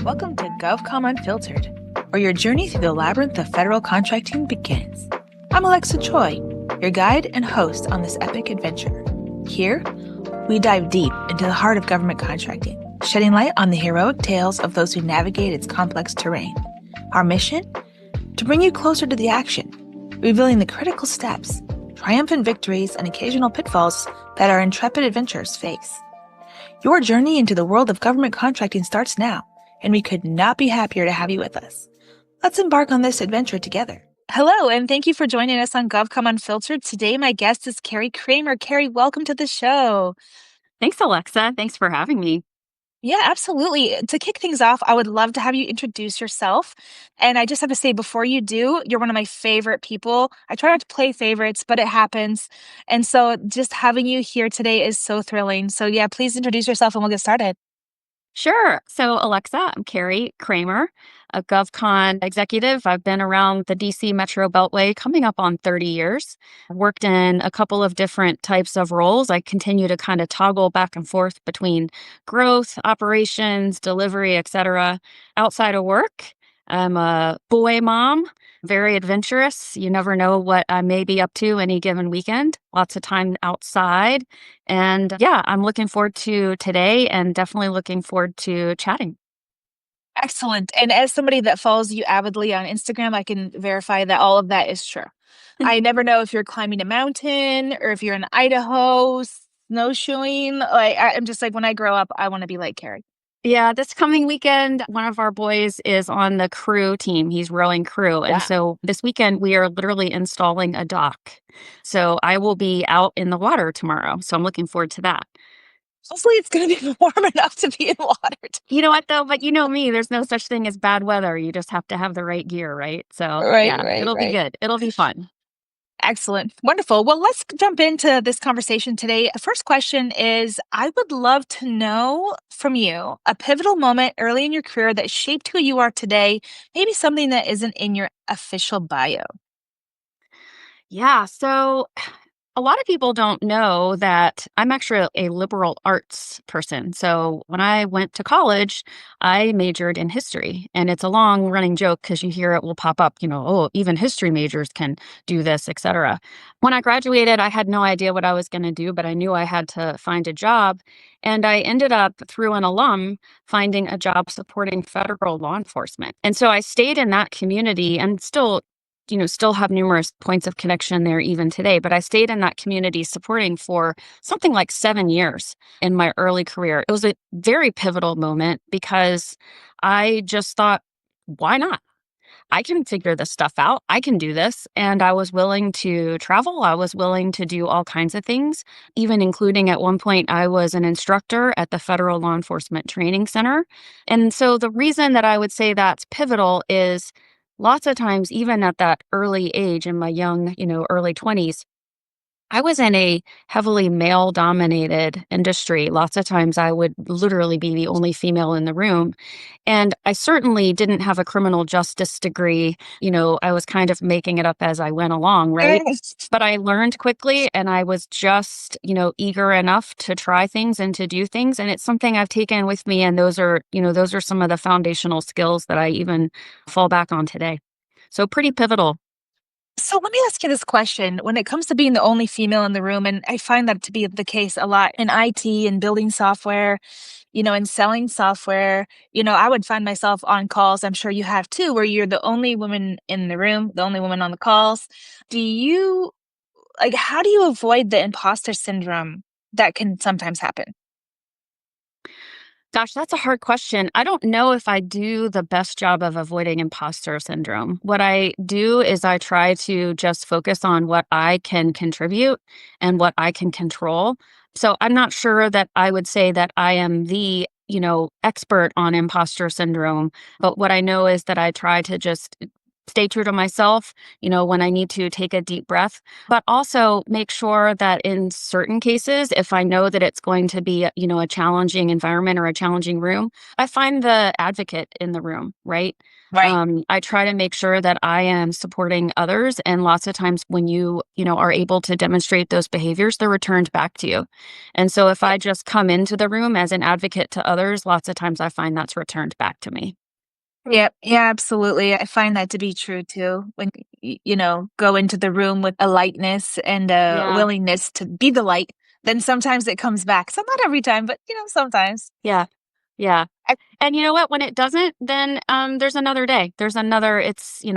Welcome to GovCom Unfiltered, where your journey through the labyrinth of federal contracting begins. I'm Alexa Choi, your guide and host on this epic adventure. Here, we dive deep into the heart of government contracting, shedding light on the heroic tales of those who navigate its complex terrain. Our mission? To bring you closer to the action, revealing the critical steps, triumphant victories, and occasional pitfalls that our intrepid adventurers face. Your journey into the world of government contracting starts now, and we could not be happier to have you with us. Let's embark on this adventure together. Hello, and thank you for joining us on GovCom Unfiltered. Today, my guest is Carrie Kramer. Carrie, welcome to the show. Thanks, Alexa. Thanks for having me. Yeah, absolutely. To kick things off, I would love to have you introduce yourself. And I just have to say, before you do, you're one of my favorite people. I try not to play favorites, but it happens. And so just having you here today is so thrilling. So yeah, please introduce yourself and we'll get started. Sure. So, Alexa, I'm Carrie Kramer, a GovCon executive. I've been around the DC Metro Beltway coming up on 30 years. I've worked in a couple of different types of roles. I continue to kind of toggle back and forth between growth, operations, delivery, etc. Outside of work, I'm a boy mom, very adventurous. You never know what I may be up to any given weekend. Lots of time outside. And yeah, I'm looking forward to today and definitely looking forward to chatting. Excellent. And as somebody that follows you avidly on Instagram, I can verify that all of that is true. I never know if you're climbing a mountain or if you're in Idaho snowshoeing. I'm just like, when I grow up, I want to be like Carrie. Yeah, this coming weekend, one of our boys is on the crew team. He's rowing crew. And Yeah. so this weekend, we are literally installing a dock. So I will be out in the water tomorrow. So I'm looking forward to that. Hopefully, it's going to be warm enough to be in water. You know what, though? But you know me, there's no such thing as bad weather. You just have to have the right gear, right? So Right, yeah, right, it'll be right. good. It'll be fun. Excellent. Wonderful. Well, let's jump into this conversation today. First question is, I would love to know from you a pivotal moment early in your career that shaped who you are today, maybe something that isn't in your official bio. Yeah. So a lot of people don't know that I'm actually a liberal arts person. So when I went to college, I majored in history. And it's a long running joke because you hear it will pop up, oh, even history majors can do this, etc. When I graduated, I had no idea what I was going to do, but I knew I had to find a job. And I ended up, through an alum, finding a job supporting federal law enforcement. And so I stayed in that community and still have numerous points of connection there even today. But I stayed in that community supporting for something like 7 years in my early career. It was a very pivotal moment because I just thought, why not? I can figure this stuff out. I can do this. And I was willing to travel. I was willing to do all kinds of things, even including at one point, I was an instructor at the Federal Law Enforcement Training Center. And so the reason that I would say that's pivotal is lots of times, even at that early age in my young, early 20s, I was in a heavily male dominated industry. Lots of times I would literally be the only female in the room. And I certainly didn't have a criminal justice degree. I was kind of making it up as I went along, right? But I learned quickly and I was just, eager enough to try things and to do things. And it's something I've taken with me. And those are some of the foundational skills that I even fall back on today. So pretty pivotal. So let me ask you this question. When it comes to being the only female in the room, and I find that to be the case a lot in IT and building software, and selling software, I would find myself on calls, I'm sure you have too, where you're the only woman in the room, the only woman on the calls. How do you avoid the imposter syndrome that can sometimes happen? Gosh, that's a hard question. I don't know if I do the best job of avoiding imposter syndrome. What I do is I try to just focus on what I can contribute and what I can control. So I'm not sure that I would say that I am the, expert on imposter syndrome, but what I know is that I try to just stay true to myself, when I need to take a deep breath, but also make sure that in certain cases, if I know that it's going to be, a challenging environment or a challenging room, I find the advocate in the room, right? Right. I try to make sure that I am supporting others. And lots of times when you are able to demonstrate those behaviors, they're returned back to you. And so if I just come into the room as an advocate to others, lots of times I find that's returned back to me. Yep. Yeah, absolutely. I find that to be true too. When go into the room with a lightness and a Yeah. willingness to be the light, then sometimes it comes back. So not every time, but sometimes. Yeah. Yeah. I, And you know what? When it doesn't, then there's another day. There's another, you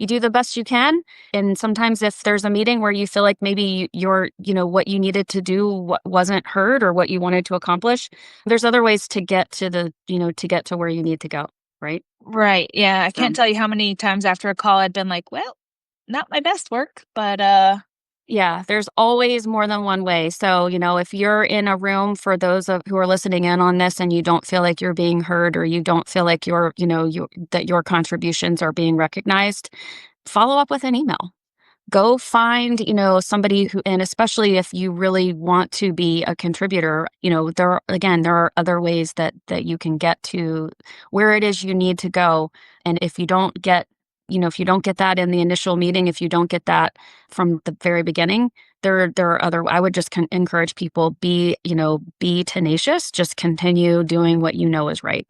do the best you can. And sometimes if there's a meeting where you feel like maybe what you needed to do wasn't heard or what you wanted to accomplish, there's other ways to get to to get to where you need to go. Right. right. Yeah. I So can't tell you how many times after a call I'd been like, well, not my best work, but yeah, there's always more than one way. So, if you're in a room for those of who are listening in on this and you don't feel like you're being heard or you don't feel like that your contributions are being recognized, follow up with an email. Go find, somebody who, and especially if you really want to be a contributor, there are other ways that you can get to where it is you need to go. And if you don't get, if you don't get that in the initial meeting, if you don't get that from the very beginning, there are other, I would just encourage people, be tenacious, just continue doing what you know is right.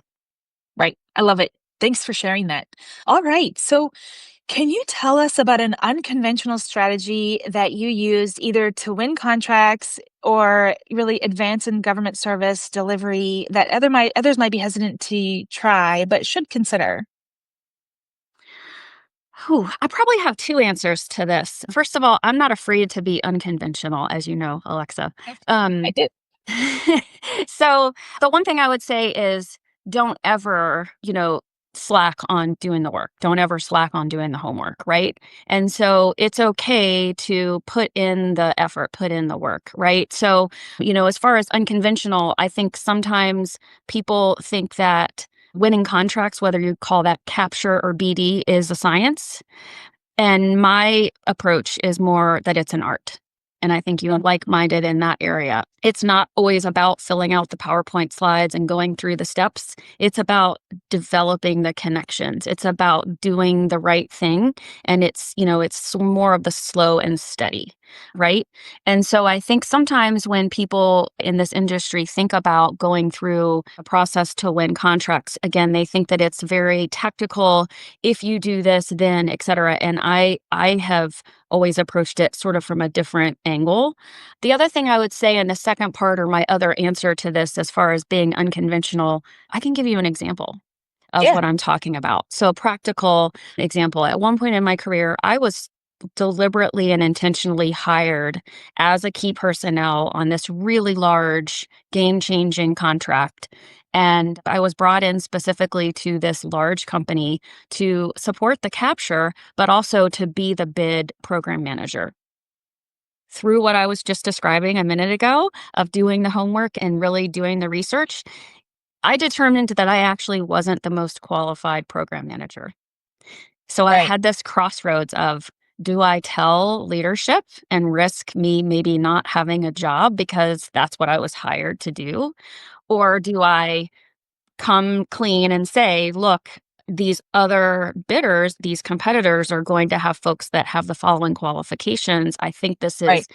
right. I love it. Thanks for sharing that. All right. So can you tell us about an unconventional strategy that you used either to win contracts or really advance in government service delivery that others might be hesitant to try but should consider? Whew, I probably have two answers to this. First of all, I'm not afraid to be unconventional, as you know, Alexa. Yes, I Um, did. so the one thing I would say is don't ever, slack on doing the work. Don't ever slack on doing the homework, right? And so it's okay to put in the effort, put in the work, right? So, as far as unconventional, I think sometimes people think that winning contracts, whether you call that capture or BD, is a science. And my approach is more that it's an art. And I think you are like minded in that area. It's not always about filling out the PowerPoint slides and going through the steps. It's about developing the connections. It's about doing the right thing. And it's more of the slow and steady, right? And so I think sometimes when people in this industry think about going through a process to win contracts, again, they think that it's very tactical. If you do this, then et cetera. And I have always approached it sort of from a different angle. The other thing I would say in the second part or my other answer to this, as far as being unconventional, I can give you an example of Yeah. what I'm talking about. So, a practical example, at one point in my career, I was deliberately and intentionally hired as a key personnel on this really large game changing contract. And I was brought in specifically to this large company to support the capture, but also to be the bid program manager. Through what I was just describing a minute ago of doing the homework and really doing the research, I determined that I actually wasn't the most qualified program manager. So I Right. had this crossroads of, do I tell leadership and risk me maybe not having a job because that's what I was hired to do? Or do I come clean and say, look, these other bidders, these competitors are going to have folks that have the following qualifications. I think this Right. is,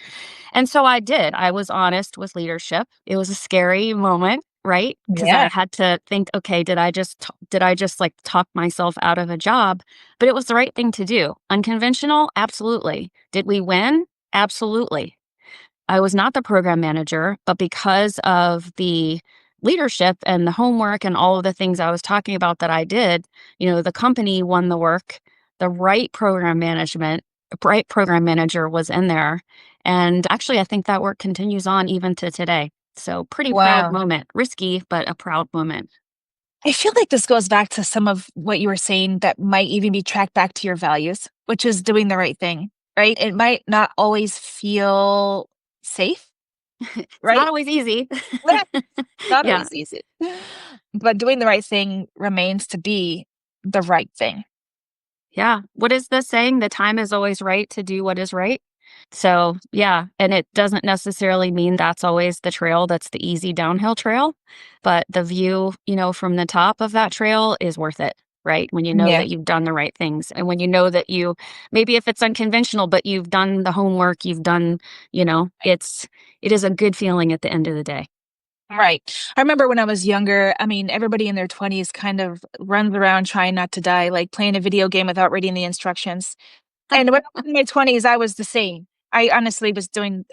and so I did. I was honest with leadership. It was a scary moment, right? Because I Yeah. had to think, okay, did I just like talk myself out of a job? But it was the right thing to do. Unconventional, absolutely. Did we win? Absolutely. I was not the program manager, but because of the leadership and the homework and all of the things I was talking about that I did, the company won the work. The right program manager was in there. And actually, I think that work continues on even to today. So, pretty proud Wow. moment. Risky, but a proud moment. I feel like this goes back to some of what you were saying that might even be tracked back to your values, which is doing the right thing, right? It might not always feel safe, It's not right? always easy. Yeah, not Yeah. always easy. But doing the right thing remains to be the right thing. Yeah. What is the saying? The time is always right to do what is right. So, yeah, and it doesn't necessarily mean that's always the trail that's the easy downhill trail, but the view, from the top of that trail is worth it, right? When you know Yeah. that you've done the right things and when you know that maybe if it's unconventional, but you've done the homework, you've done, it is a good feeling at the end of the day. Right. I remember when I was younger, I mean, everybody in their 20s kind of runs around trying not to die, like playing a video game without reading the instructions. And when I was in my 20s, I was the same. I honestly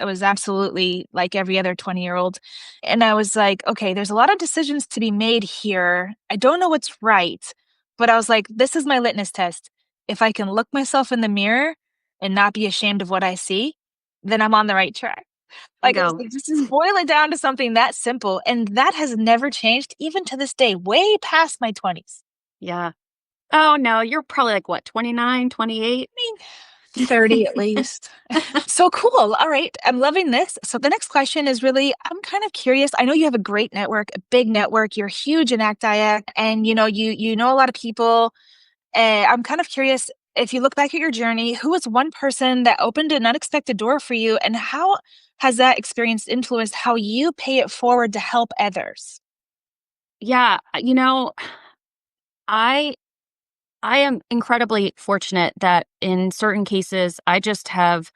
I was absolutely like every other 20-year-old. And I was like, okay, there's a lot of decisions to be made here. I don't know what's right, but I was like, this is my litmus test. If I can look myself in the mirror and not be ashamed of what I see, then I'm on the right track. Like, I was Bingo. like, just boil it down to something that simple. And that has never changed, even to this day, way past my 20s. Yeah. Oh, no, you're probably like what, 29, 28? I mean, 30 at least. So cool. All right. I'm loving this. So the next question is really, I'm kind of curious. I know you have a great network, a big network. You're huge in ACT-IAC and you know a lot of people. I'm kind of curious if you look back at your journey, who was one person that opened an unexpected door for you and how has that experience influenced how you pay it forward to help others? Yeah, I I am incredibly fortunate that in certain cases I just have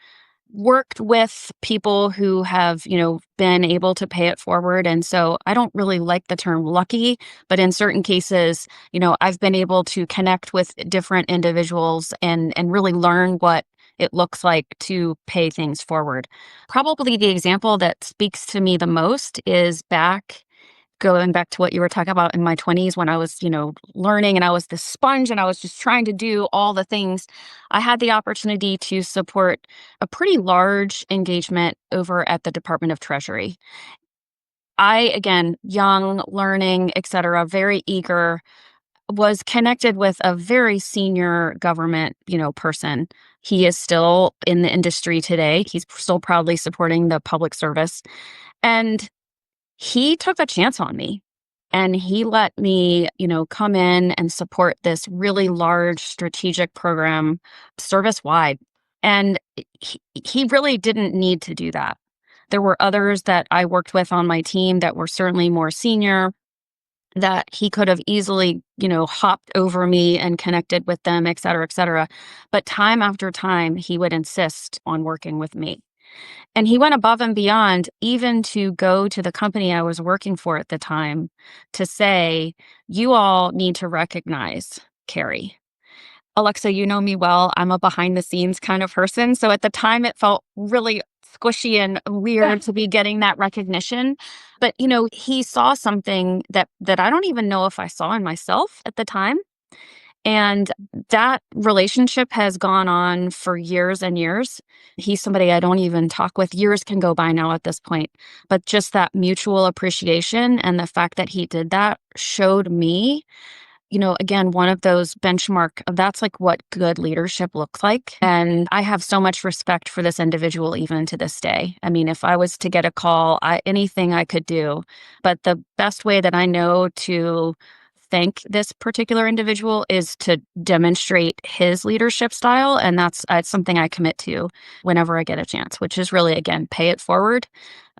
worked with people who have, been able to pay it forward. And so I don't really like the term lucky, but in certain cases, I've been able to connect with different individuals and really learn what it looks like to pay things forward. Probably the example that speaks to me the most is going back to what you were talking about in my 20s when I was, learning and I was the sponge and I was just trying to do all the things. I had the opportunity to support a pretty large engagement over at the Department of Treasury. Again, young, learning, et cetera, very eager, was connected with a very senior government, person. He is still in the industry today. He's still proudly supporting the public service. And he took a chance on me and he let me, come in and support this really large strategic program service wide. And he really didn't need to do that. There were others that I worked with on my team that were certainly more senior that he could have easily, hopped over me and connected with them, et cetera, et cetera. But time after time, he would insist on working with me. And he went above and beyond even to go to the company I was working for at the time to say, you all need to recognize Carrie. Alexa, you know me well. I'm a behind the scenes kind of person. So at the time, it felt really squishy and weird to be getting that recognition. But, he saw something that I don't even know if I saw in myself at the time. And that relationship has gone on for years and years. He's somebody I don't even talk with. Years can go by now at this point. But just that mutual appreciation and the fact that he did that showed me, again, one of those that's like what good leadership looks like. And I have so much respect for this individual even to this day. I mean, if I was to get a call, anything I could do. But the best way that I know to thank this particular individual is to demonstrate his leadership style. And that's something I commit to whenever I get a chance, which is really, again, pay it forward,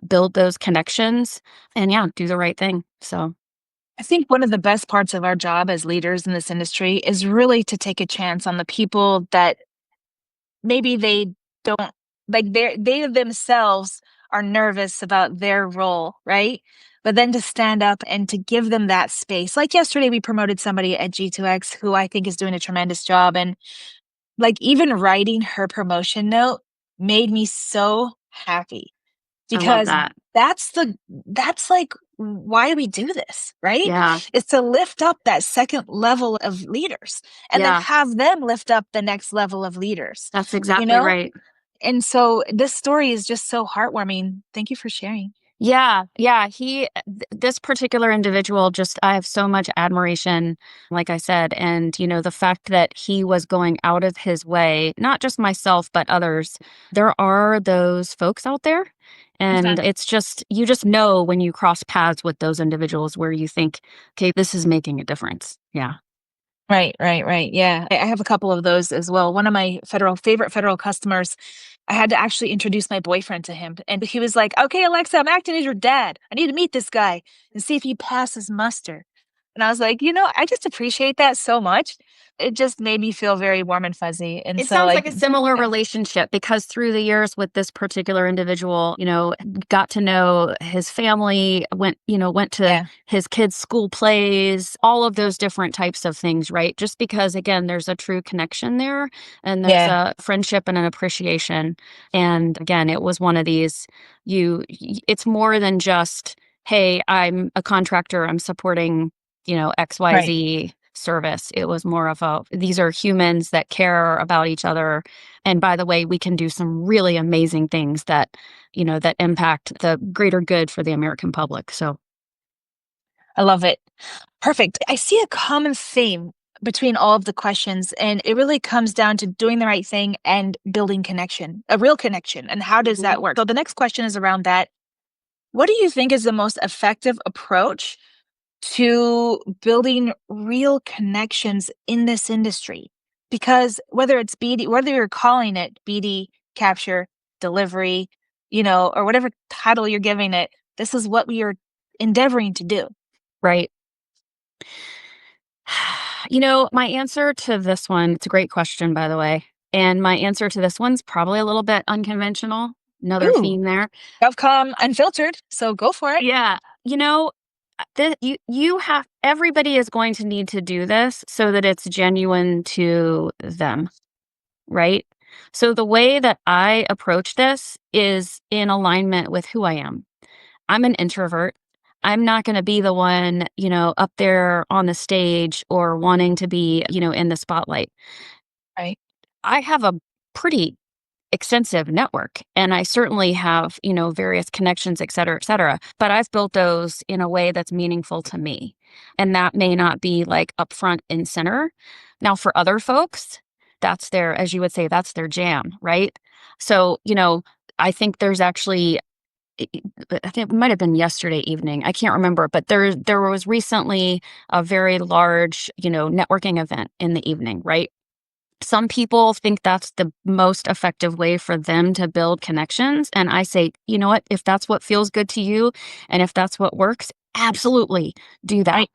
build those connections, and yeah, do the right thing. So, I think one of the best parts of our job as leaders in this industry is really to take a chance on the people that maybe they don't like they themselves are nervous about their role, right? But then to stand up and to give them that space. Like yesterday we promoted somebody at G2X who I think is doing a tremendous job and like even writing her promotion note made me so happy I love because that. that's like why we do this, right? Yeah. It's to lift up that second level of leaders and then Yeah. have them lift up the next level of leaders, That's you exactly know? right. And so this story is just so heartwarming. Thank you for sharing. Yeah, yeah, this particular individual, just I have so much admiration, like I said, and the fact that he was going out of his way, not just myself but others. There are those folks out there, and Mhm. it's just you just know when you cross paths with those individuals where you think, okay, this is making a difference. Yeah. Right, right, right. Yeah. I have a couple of those as well. One of my favorite federal customers, I had to actually introduce my boyfriend to him. And he was like, "Okay, Alexa, I'm acting as your dad. I need to meet this guy and see if he passes muster." And I was like, I just appreciate that so much. It just made me feel very warm and fuzzy. And It so, sounds like, like a similar yeah, relationship because through the years with this particular individual, got to know his family, went to yeah, his kids' school plays, all of those different types of things, right? Just because, again, there's a true connection there and there's yeah, a friendship and an appreciation. And again, it was one of these, it's more than just, hey, I'm a contractor, I'm supporting, right. XYZ service. It was more of these are humans that care about each other. And by the way, we can do some really amazing things that impact the greater good for the American public. So, I love it. Perfect. I see a common theme between all of the questions, and it really comes down to doing the right thing and building connection, a real connection. And how does mhm, that work? So the next question is around that. What do you think is the most effective approach to building real connections in this industry? Because whether it's BD, whether you're calling it BD, capture, delivery, or whatever title you're giving it, this is what we are endeavoring to do. right. My answer to this one, it's a great question, by the way. And my answer to this one's probably a little bit unconventional. Another Ooh, theme there. GovCom unfiltered, so go for it. Yeah. You have everybody is going to need to do this so that it's genuine to them. Right? So the way that I approach this is in alignment with who I am. I'm an introvert. I'm not going to be the one, up there on the stage or wanting to be, in the spotlight. Right, I have a pretty extensive network and I certainly have, various connections, et cetera, et cetera. But I've built those in a way that's meaningful to me. And that may not be like upfront and center. Now, for other folks, that's their, as you would say, that's their jam, right? So, I think there's actually, I think it might have been yesterday evening. I can't remember, but there was recently a very large, networking event in the evening, right? Some people think that's the most effective way for them to build connections. And I say, you know what? If that's what feels good to you and if that's what works, absolutely do that. right.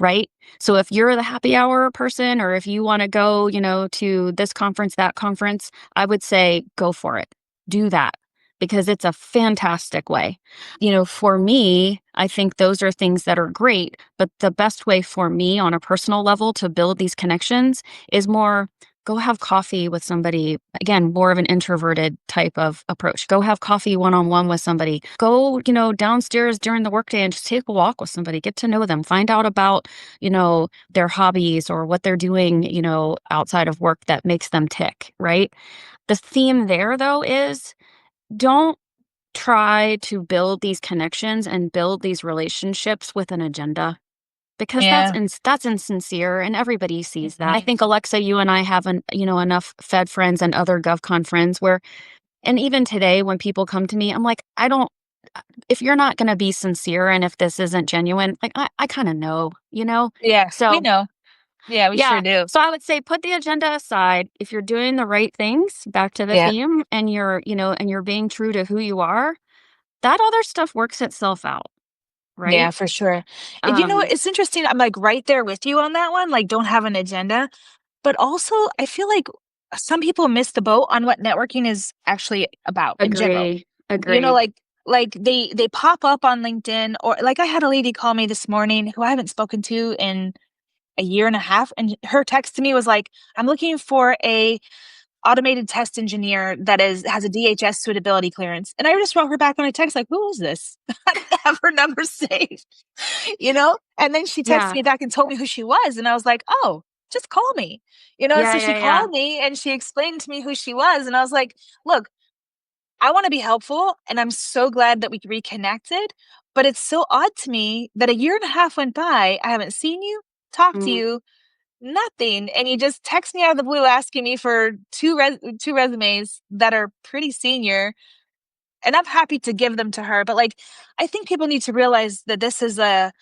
Right. So if you're the happy hour person or if you want to go, to this conference, that conference, I would say go for it. Do that because it's a fantastic way. For me, I think those are things that are great. But the best way for me on a personal level to build these connections is more go have coffee with somebody. Again, more of an introverted type of approach. Go have coffee one on one with somebody. Go, downstairs during the workday and just take a walk with somebody. Get to know them. Find out about, their hobbies or what they're doing, outside of work that makes them tick, right? The theme there, though, is don't try to build these connections and build these relationships with an agenda because Yeah. that's insincere and everybody sees that. I Mhm. think Alexa, you and I have enough Fed friends and other GovCon friends where, and even today when people come to me, I'm like, I don't. If you're not going to be sincere and if this isn't genuine, like I kind of know. Yeah, we So know. Yeah, we sure yeah. do. So I would say put the agenda aside. If you're doing the right things, back to the Yeah. theme, and you're being true to who you are, that other stuff works itself out, Yeah, right? for sure. And Um, it's interesting. I'm like right there with you on that one. Like, don't have an agenda. But also, I feel like some people miss the boat on what networking is actually about in general. agree, You know, agree. like they pop up on LinkedIn, or like I had a lady call me this morning who I haven't spoken to in a year and a half, and her text to me was like, "I'm looking for a automated test engineer that has a DHS suitability clearance." And I just wrote her back on a text like, "Who is this?" I didn't have her number saved, you know? And then she texted Yeah, me back and told me who she was. And I was like, "Oh, just call me." yeah, So she yeah, yeah. called me and she explained to me who she was. And I was like, "Look, I want to be helpful. And I'm so glad that we reconnected. But it's so odd to me that a year and a half went by. I haven't seen you, talked to Mhm, you, nothing, and you just text me out of the blue asking me for two resumes that are pretty senior, and I'm happy to give them to her, but, like, I think people need to realize that this is a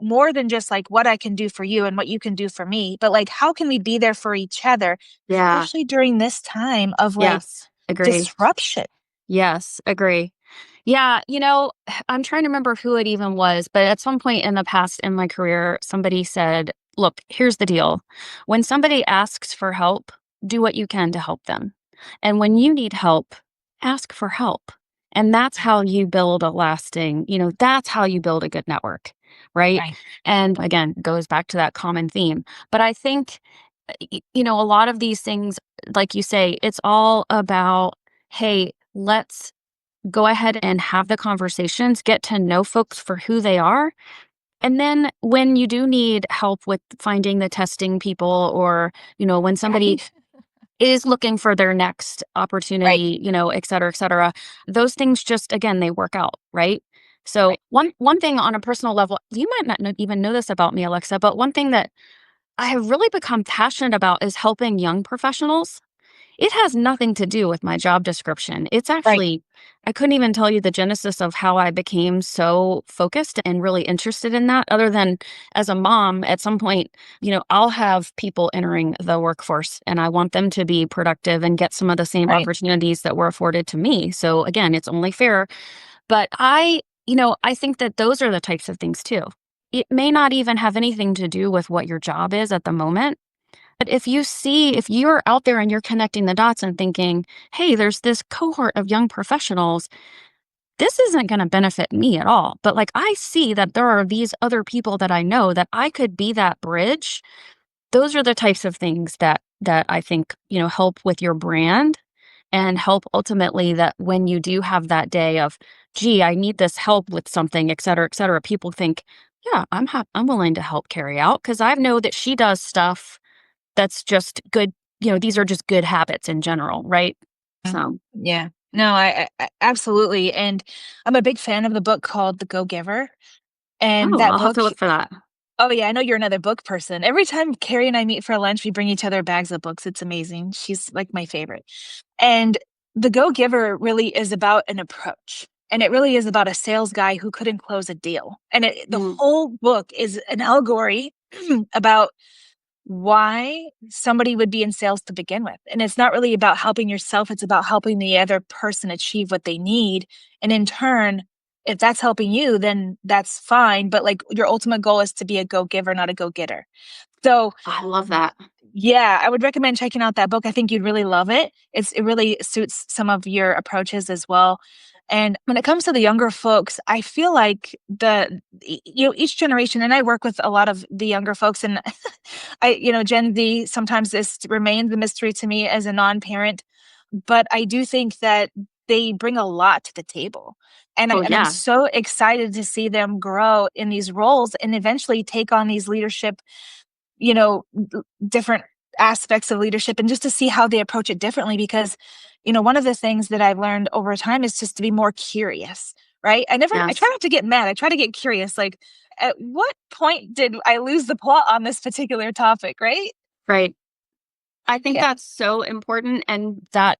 more than just like what I can do for you and what you can do for me, but like, how can we be there for each other, Yeah. especially during this time of like Yes. Agree. disruption? Yes. Agree. Yeah. I'm trying to remember who it even was, but at some point in the past in my career, somebody said, look, here's the deal. When somebody asks for help, do what you can to help them. And when you need help, ask for help. And that's how you build a lasting, that's how you build a good network. Right. Right. And again, goes back to that common theme. But I think, a lot of these things, like you say, it's all about, hey, let's go ahead and have the conversations, get to know folks for who they are. And then when you do need help with finding the testing people or, when somebody Right. is looking for their next Right. opportunity, et cetera, those things just, again, they work out, right? So Right. one thing on a personal level, you might not even know this about me, Alexa, but one thing that I have really become passionate about is helping young professionals. It has nothing to do with my job description. It's Right. actually, I couldn't even tell you the genesis of how I became so focused and really interested in that, other than as a mom, at some point, I'll have people entering the workforce and I want them to be productive and get some of the same Right. opportunities that were afforded to me. So again, it's only fair. But I think that those are the types of things too. It may not even have anything to do with what your job is at the moment, but if you're out there and you're connecting the dots and thinking, hey, there's this cohort of young professionals, this isn't going to benefit me at all. But like I see that there are these other people that I know that I could be that bridge. Those are the types of things that I think, help with your brand and help ultimately that when you do have that day of, gee, I need this help with something, et cetera, people think, yeah, I'm willing to help Carrie out because I know that she does stuff that's just good, these are just good habits in general, right? Mm. So Yeah. No, I absolutely. And I'm a big fan of the book called The Go Giver. And oh, that I'll have book, to look for that. oh yeah, I know you're another book person. Every time Carrie and I meet for lunch, we bring each other bags of books. It's amazing. She's like my favorite. And The Go Giver really is about an approach. And it really is about a sales guy who couldn't close a deal. And the Mm. whole book is an allegory about why somebody would be in sales to begin with. And it's not really about helping yourself, it's about helping the other person achieve what they need. And in turn, if that's helping you, then that's fine. But like your ultimate goal is to be a go giver, not a go getter. So, I love that. yeah, I would recommend checking out that book. I think you'd really love it. It really suits some of your approaches as well. And when it comes to the younger folks, I feel like each generation, and I work with a lot of the younger folks, and Gen Z, sometimes this remains a mystery to me as a non-parent, but I do think that they bring a lot to the table. Oh I'm yeah. so excited to see them grow in these roles and eventually take on these leadership, different aspects of leadership, and just to see how they approach it differently. Because, one of the things that I've learned over time is just to be more curious, right? I try Yes. not to get mad. I try to get curious. Like, at what point did I lose the plot on this particular topic, right? Right. I think Yeah. that's so important and that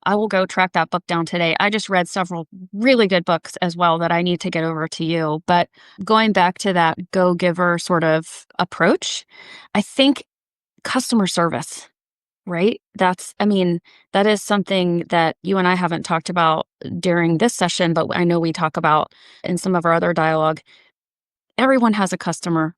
I will go track that book down today. I just read several really good books as well that I need to get over to you. But going back to that go giver sort of approach, I think customer service, right? That is something that you and I haven't talked about during this session, but I know we talk about in some of our other dialogue. Everyone has a customer.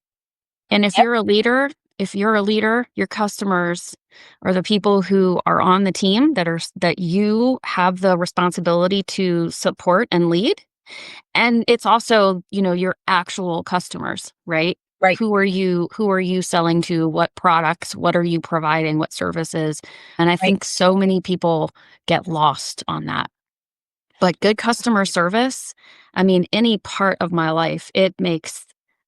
And Yep. if you're a leader, your customers are the people who are on the team that you have the responsibility to support and lead. And it's also, your actual customers, right? Right. Who are you selling to? What products? What are you providing? What services? And I Right. think so many people get lost on that. But good customer service, any part of my life, it makes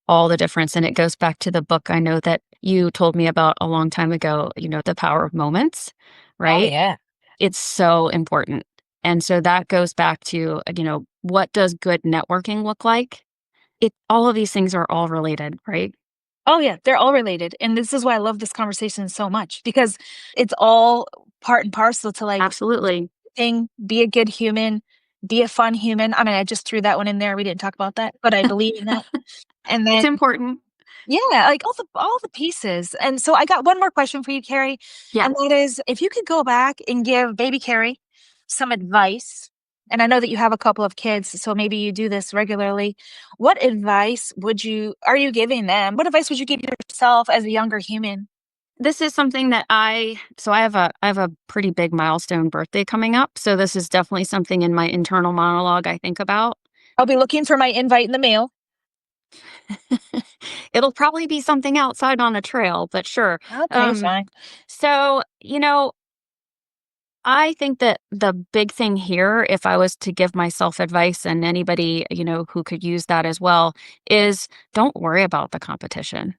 all the difference. And it goes back to the book I know that you told me about a long time ago, The Power of Moments, Oh right? yeah. It's so important. And so that goes back to, what does good networking look like? All of these things are all related, right? Oh yeah, they're all related. And this is why I love this conversation so much, because it's all part and parcel to like Absolutely. be a good human, be a fun human. I mean, I just threw that one in there. We didn't talk about that, but I believe in that. And It's then, important. yeah, like all the pieces. And so I got one more question for you, Carrie. Yeah. And that is, if you could go back and give baby Carrie some advice, and I know that you have a couple of kids, so maybe you do this regularly. What advice are you giving them? What advice would you give yourself as a younger human? This is something that I have a pretty big milestone birthday coming up, so this is definitely something in my internal monologue I think about. I'll be looking for my invite in the mail. It'll probably be something outside on a trail, but sure. Okay, Um, fine. so, I think that the big thing here, if I was to give myself advice and anybody, who could use that as well, is don't worry about the competition,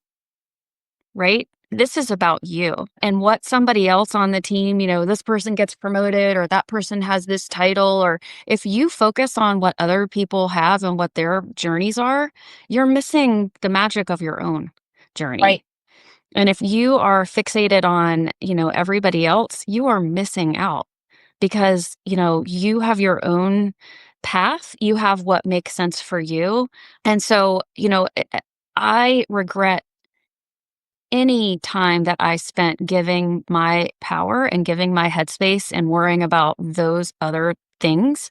right? This is about you and what somebody else on the team, this person gets promoted or that person has this title. Or if you focus on what other people have and what their journeys are, you're missing the magic of your own Right. journey. And if you are fixated on, everybody else, you are missing out because, you have your own path, you have what makes sense for you. And so, I regret any time that I spent giving my power and giving my headspace and worrying about those other things.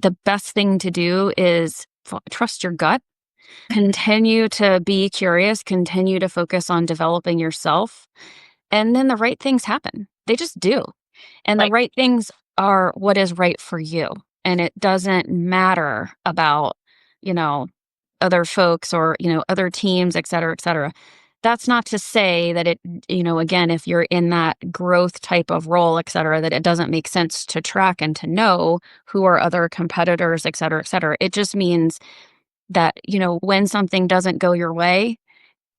The best thing to do is trust your gut, continue to be curious, continue to focus on developing yourself, and then the right things happen. They just do. And the Right. right things are what is right for you. And it doesn't matter about, you know, other folks or, other teams, et cetera, et cetera. That's not to say that it, again, if you're in that growth type of role, et cetera, that it doesn't make sense to track and to know who are other competitors, et cetera, et cetera. It just means that, when something doesn't go your way,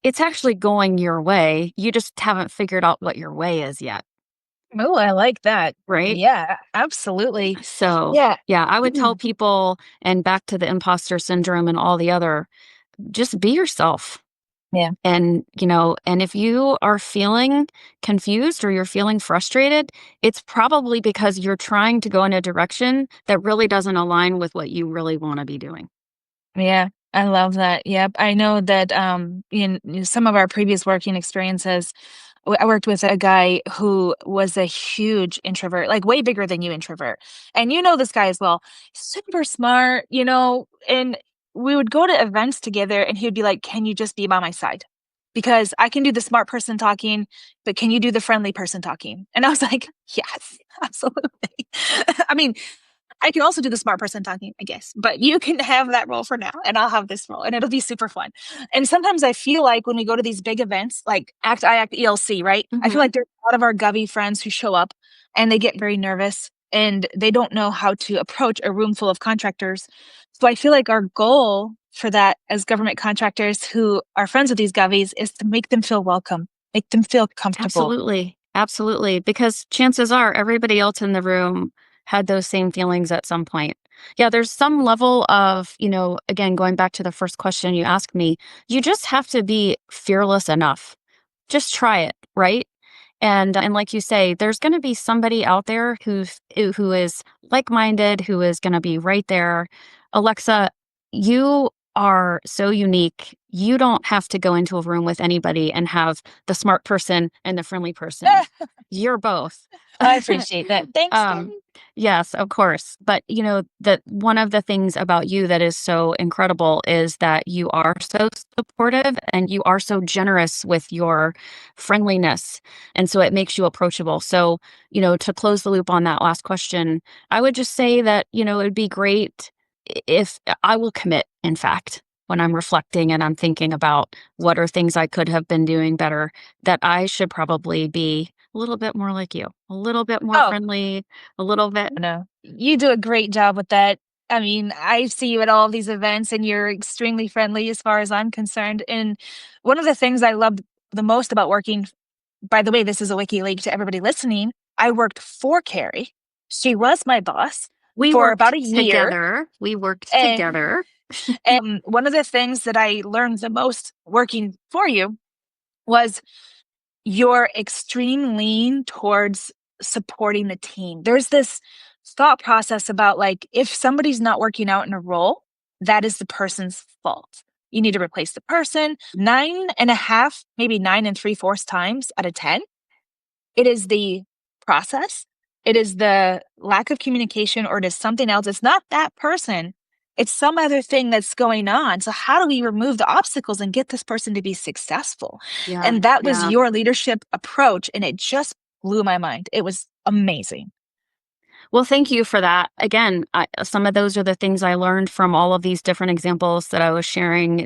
it's actually going your way. You just haven't figured out what your way is yet, Oh, I like that. right? Yeah, absolutely. So, Yeah. yeah, I would tell people, and back to the imposter syndrome and all the other, just be yourself. Yeah. And if you are feeling confused or you're feeling frustrated, it's probably because you're trying to go in a direction that really doesn't align with what you really want to be doing. Yeah, I love that. Yep. I know that in some of our previous working experiences, I worked with a guy who was a huge introvert, like way bigger than you introvert. And you know this guy as well. Super smart, and we would go to events together and he would be like, "Can you just be by my side? Because I can do the smart person talking, but can you do the friendly person talking?" And I was like, "Yes, absolutely." I mean, I can also do the smart person talking, I guess, but you can have that role for now, and I'll have this role, and it'll be super fun. And sometimes I feel like when we go to these big events, like ACT, I Act ELC, right? I feel Hmm. like there's a lot of our Govy friends who show up and they get very nervous and they don't know how to approach a room full of contractors. So I feel like our goal for that as government contractors who are friends with these Govies is to make them feel welcome, make them feel comfortable. Absolutely. Absolutely. Because chances are everybody else in the room had those same feelings at some point. Yeah, there's some level of, again, going back to the first question you asked me, you just have to be fearless enough. Just try it, right? And like you say, there's going to be somebody out there who is like-minded, who is going to be right there. Alexa, you are so unique. You don't have to go into a room with anybody and have the smart person and the friendly person. You're both. I appreciate that. Thanks, Um, Gabby. yes, of course. But that one of the things about you that is so incredible is that you are so supportive and you are so generous with your friendliness. And so it makes you approachable. So, to close the loop on that last question, I would just say that, it would be great if I will commit, in fact, when I'm reflecting and I'm thinking about what are things I could have been doing better, that I should probably be a little bit more like you, a little bit more Oh, friendly, a little bit. no. You do a great job with that. I mean, I see you at all of these events and you're extremely friendly as far as I'm concerned. And one of the things I love the most about working, by the way, this is a wiki link to everybody listening. I worked for Carrie. She was my boss We for about worked a year. together. We worked And, together. and one of the things that I learned the most working for you was your extreme lean towards supporting the team. There's this thought process about like if somebody's not working out in a role, that is the person's fault. You need to replace the person 9.5, maybe 9 3/4 times out of 10. It is the process. It is the lack of communication, or it is something else. It's not that person. It's some other thing that's going on. So how do we remove the obstacles and get this person to be successful? Yeah. And that was Yeah. your leadership approach. And it just blew my mind. It was amazing. Well, thank you for that. Again, some of those are the things I learned from all of these different examples that I was sharing,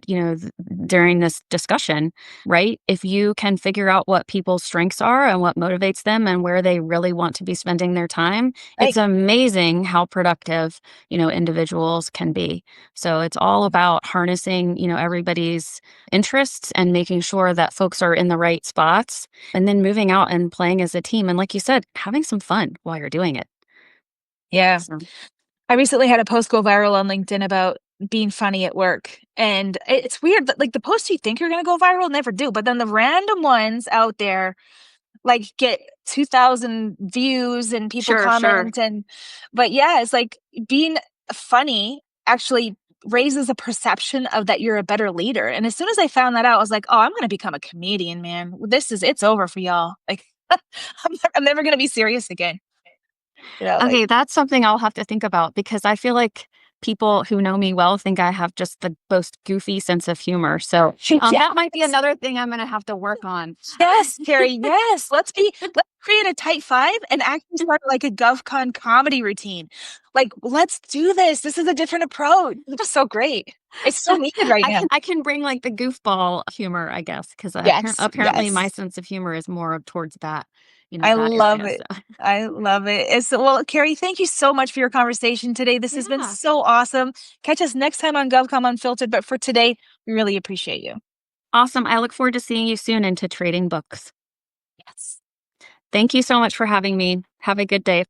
during this discussion, right? If you can figure out what people's strengths are and what motivates them and where they really want to be spending their time, it's Right. amazing how productive, individuals can be. So it's all about harnessing, everybody's interests and making sure that folks are in the right spots and then moving out and playing as a team. And like you said, having some fun while you're doing it. Yeah. So, I recently had a post go viral on LinkedIn about being funny at work. And it's weird that like the posts you think are going to go viral never do. But then the random ones out there like get 2,000 views and people sure, sure. comment. But yeah, it's like being funny actually raises a perception of that you're a better leader. And as soon as I found that out, I was like, oh, I'm going to become a comedian, man. It's over for y'all. Like, I'm never going to be serious again. Like, Okay, that's something I'll have to think about because I feel like people who know me well think I have just the most goofy sense of humor. So that might be yes. another thing I'm going to have to work on. Yes, Carrie. Yes. Let's create a type five and actually start like a GovCon comedy routine. Like, let's do this. This is a different approach. It's so great. It's so needed right now. I can bring like the goofball humor, I guess, because Yes. apparently my Yes. sense of humor is more towards that, I that love area. it. So I love it. Well, Carrie, thank you so much for your conversation today. This has been yeah, so awesome. Catch us next time on GovCom Unfiltered. But for today, we really appreciate you. awesome. I look forward to seeing you soon into trading books. Yes. Thank you so much for having me. Have a good day.